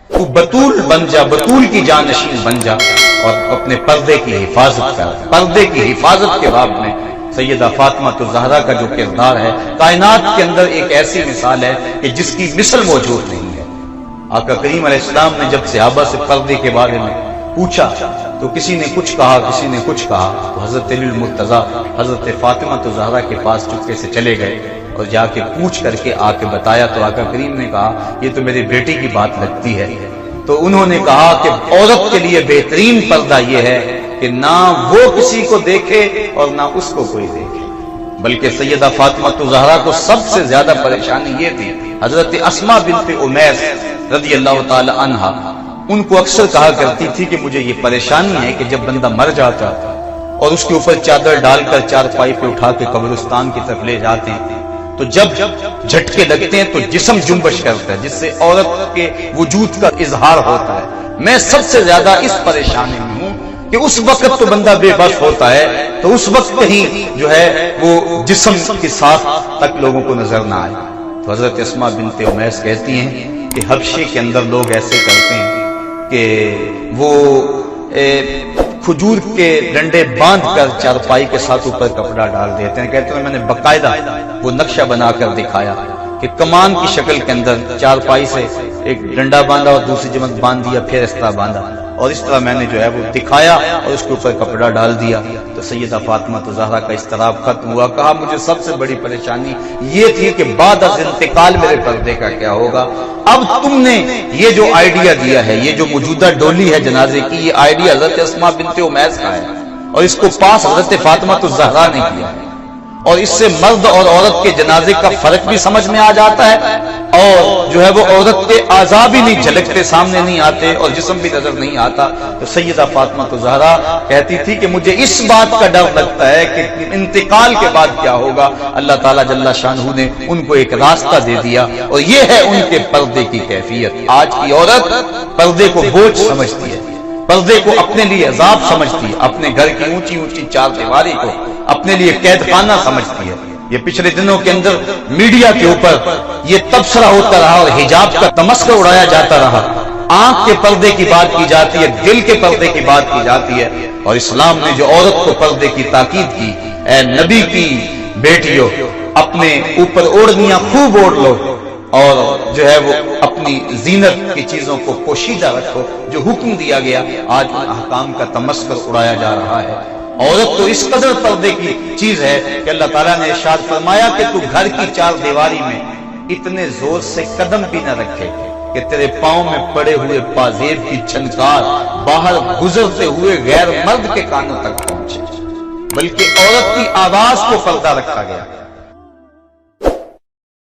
تو بطول بن جا، بطول کی جانشین بن جا اور اپنے پردے کی حفاظت کر۔ پردے کی حفاظت کے باب میں سیدہ فاطمہ الزہرا کا جو کردار ہے کائنات کے اندر ایک ایسی مثال ہے کہ جس کی مثل موجود نہیں ہے۔ آقا کریم علیہ السلام نے جب صحابہ سے پردے کے بارے میں پوچھا تو کسی نے کچھ کہا، کسی نے کچھ کہا، تو حضرت علی المرتضیٰ حضرت فاطمہ الزہرا کے پاس چپکے سے چلے گئے اور جا کے پوچھ کر کے آ کے بتایا تو آقا کریم نے کہا یہ تو میرے بیٹے کی بات لگتی ہے۔ تو انہوں نے کہا کہ عورت کے لیے بہترین پردہ یہ ہے کہ نہ وہ کسی کو دیکھے اور نہ اس کو کوئی دیکھے، بلکہ سیدہ فاطمہ الزہرا کو سب سے زیادہ پریشانی یہ تھی۔ حضرت اسماء بنت امیس رضی اللہ تعالی عنہا ان کو اکثر کہا کرتی تھی کہ مجھے یہ پریشانی ہے کہ جب بندہ مر جاتا اور اس کے اوپر چادر ڈال کر چارپائی پہ اٹھا کے قبرستان کی طرف لے جاتے ہیں تو جب جھٹکے لگتے ہیں تو جسم جنبش کرتا ہے، جس سے عورت کے وجود کا اظہار ہوتا ہے۔ میں سب سے زیادہ اس پریشانی میں ہوں کہ اس وقت تو بندہ بے بس ہوتا ہے تو اس وقت کہیں جو ہے وہ جسم کے ساتھ تک لوگوں کو نظر نہ آئے۔ تو حضرت اسماء بنت امیس کہتی ہیں کہ حبشے کے اندر لوگ ایسے کرتے ہیں کہ وہ کھجور کے ڈنڈے باندھ کر چارپائی کے ساتھ اوپر کپڑا ڈال دیتے ہیں۔ کہتے ہیں میں نے باقاعدہ وہ نقشہ بنا کر دکھایا کہ کمان کی شکل کے اندر چارپائی سے ایک ڈنڈا باندھا اور دوسری جمع باندھ دیا، پھر اس طرح باندھا اور اس طرح میں نے جو ہے وہ دکھایا اور اس کے اوپر کپڑا ڈال دیا۔ تو سیدہ فاطمہ الزہرا کا اضطراب ختم ہوا۔ کہا مجھے سب سے بڑی پریشانی یہ تھی کہ بعد از انتقال میرے پردے کا کیا ہوگا۔ اب تم نے یہ جو آئیڈیا دیا ہے، یہ جو موجودہ ڈولی ہے جنازے کی، یہ آئیڈیا حضرت اسماء بنت امیس کا ہے اور اس کو پاس حضرت فاطمہ الزہرا نے کیا ہے، اور اس سے مرد اور عورت کے جنازے کا فرق بھی سمجھ میں آ جاتا ہے اور جو ہے وہ عورت کے اعضاء بھی نہیں جھلکتے، سامنے نہیں آتے اور جسم بھی نظر نہیں آتا۔ تو سیدہ فاطمہ الزہرا کہتی تھی کہ مجھے اس بات کا ڈر لگتا ہے کہ انتقال کے بعد کیا ہوگا۔ اللہ تعالیٰ جل شانہ نے ان کو ایک راستہ دے دیا اور یہ ہے ان کے پردے کی کیفیت۔ آج کی عورت پردے کو بوجھ سمجھتی ہے، پردے کو اپنے لیے عذاب سمجھتی ہے، اپنے گھر کی اونچی اونچی چار دیواری کو اپنے لیے قید خانہ سمجھتی ہے۔ یہ پچھلے دنوں کے اندر میڈیا کے اوپر یہ تبصرہ ہوتا رہا اور حجاب کا تمسخر اڑایا جاتا رہا۔ آنکھ کے پردے کی بات کی جاتی ہے، دل کے پردے کی بات کی جاتی ہے، اور اسلام نے جو عورت کو پردے کی تاکید کی، اے نبی کی بیٹیوں اپنے اوپر اوڑھنیاں خوب اوڑھ لو اور جو ہے وہ اپنی زینت کی چیزوں کو پوشیدہ رکھو، جو حکم دیا گیا آج ان احکام کا تمسخر اڑایا جا رہا ہے۔ عورت تو اس قدر پردے کی چیز ہے کہ اللہ تعالیٰ نے ارشاد فرمایا کہ تو گھر کی چار دیواری میں اتنے زور سے قدم بھی نہ رکھے کہ تیرے پاؤں میں پڑے ہوئے پازیب کی چھنکار باہر گزرتے ہوئے غیر مرد کے کانوں تک پہنچے، بلکہ عورت کی آواز کو پردہ رکھا گیا۔